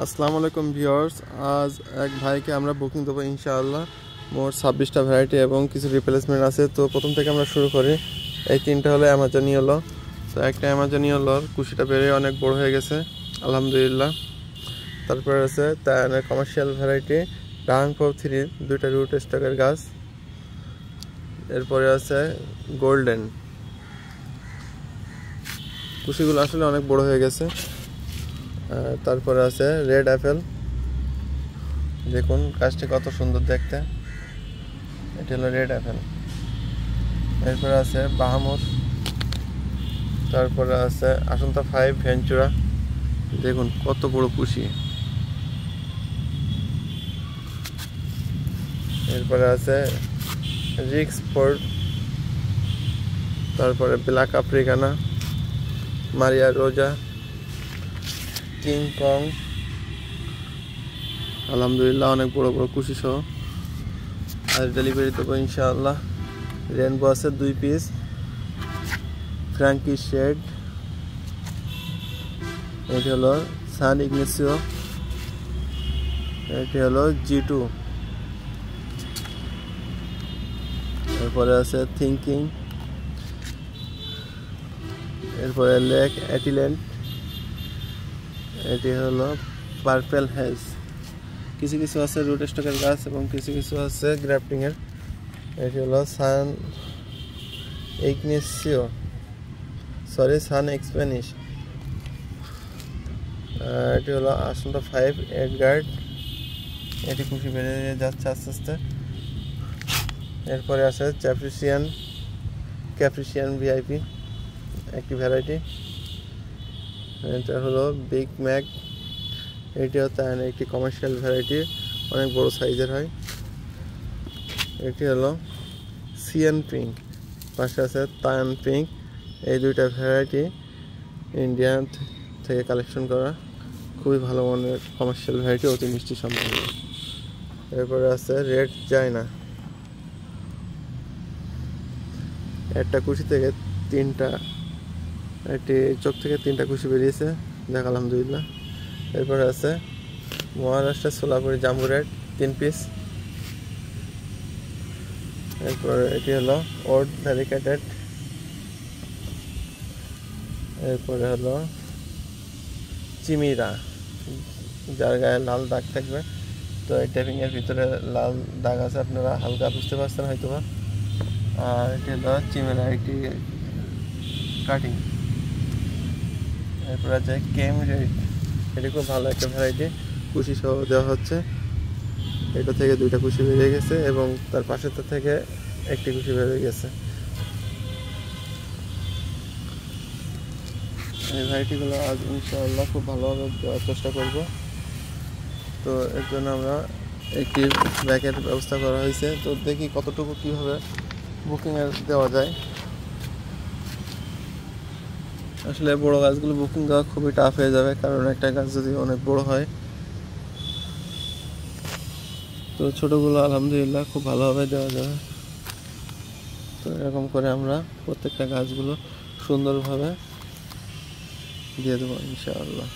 আসসালামু আলাইকুম ভিউয়ার্স, আজ এক ভাইকে আমরা বুকিং দেবো ইনশাআল্লাহ। মোট 26টা ভ্যারাইটি এবং কিছু রিপ্লেসমেন্ট আছে। তো প্রথম থেকে আমরা শুরু করি। এই তিনটা হলো অ্যামাজন ইয়েলো। তো একটা অ্যামাজন ইয়েলোর কুশিটা বেড়ে অনেক বড় হয়ে গেছে আলহামদুলিল্লাহ। তারপরে আছে তায়ানের কমার্শিয়াল ভ্যারাইটি ড্রাগন ফ্রুট 3 দুইটা রুট স্টকের গাছ। এরপরে আছে গোল্ডেন, কুশিগুলো আসলে অনেক বড় হয়ে গেছে। তারপরে আছে রেড অ্যাপেল, দেখুন গাছটি কত সুন্দর দেখতে, এটা হলো রেড অ্যাপেল। এরপরে আছে বাহামুর, তারপরে আছে আসন্তা 5 ভেঞ্চুরা, দেখুন কত বড় কুশি। এরপরে আছে রিক্স ফোর্ড, তারপরে ব্ল্যাক আফ্রিকানা, মারিয়া রোজা, কিং কং, আলহামদুলিল্লাহ অনেক বড় বড় কুশি সহ। আর ডেলিভারি দেবো ইনশাআল্লাহ। রেনবো আছে 2 পিস, ফ্র্যাঙ্কি শেড, এটি হলো সান ইগনেসিও, এটি হলো G2। এরপরে আছে থিঙ্কিং, এরপরে লেক অ্যাটিল্যান্ড, এটি হলো পার্পেল হেজ। কিছু কিছু আছে রুট স্টকের গাছ এবং কিছু কিছু আছে গ্রাফটিংয়ের। এটি হলো সান ইগনেসিও, সান এক্সপ্যানিশ। এটি হলো আসন্তা 5 এডগার্ড, এটি কুশি বেড়ে যাচ্ছে আস্তে আস্তে। এরপরে আছে ক্যাপ্রিসিয়ান ভিআইপি একটি ভ্যারাইটি। এটা হলো বিগ ম্যাক, এটিও তাই একটি কমার্শিয়াল ভ্যারাইটি, অনেক বড় সাইজের হয়। এটি হলো সিয়ান পিঙ্ক, পাশে আছে তায়ান পিঙ্ক। এই দুইটা ভ্যারাইটি ইন্ডিয়া থেকে কালেকশন করা, খুবই ভালো মানের কমার্শিয়াল ভ্যারাইটি, অতি মিষ্টি সম্পন্ন। এরপরে আছে রেড চায়না, একটা কুশি থেকে একটি চোখ থেকে 3টা কুশি বেরিয়েছে, দেখ আলহামদুলিল্লাহ। এরপরে আছে মহারাষ্ট্রের সোলাপুরি জাম্বু রেড 3 পিস। এরপরে এটি হলো ওড ভ্যারিকেটেড। এরপরে হলো চিমিরা, যার গায়ে লাল দাগ থাকবে। তো এই ট্যাপিংয়ের ভিতরে লাল দাগ আছে, আপনারা হালকা বুঝতে পারছেন হয়তো বা। আর এটি হলো চিমিরা একটি কাটিং। এরপর আছে কেম রেড, এটি খুব ভালো একটা ভ্যারাইটি, কুশি সহ দেওয়া হচ্ছে। এটা থেকে 2টা কুশি বেরিয়ে গেছে এবং তার পাশেরটা থেকে একটি কুশি বেরিয়ে গেছে। এই ভ্যারাইটিগুলো আজ ইনশাআল্লাহ খুব ভালোভাবে দেওয়ার চেষ্টা করব। তো এর জন্য আমরা একটি ব্যাকের ব্যবস্থা করা হয়েছে। তো দেখি কতটুকু কীভাবে বুকিংয়ে দেওয়া যায়। আসলে বড় গাছগুলো বুকিং দেওয়া খুবই টাফ হয়ে যাবে, কারণ একটা গাছ যদি অনেক বড় হয়। তো ছোটোগুলো আলহামদুলিল্লাহ খুব ভালোভাবে দেওয়া যাবে। তো এরকম করে আমরা প্রত্যেকটা গাছগুলো সুন্দরভাবে দিয়ে দেবো ইনশাআল্লাহ।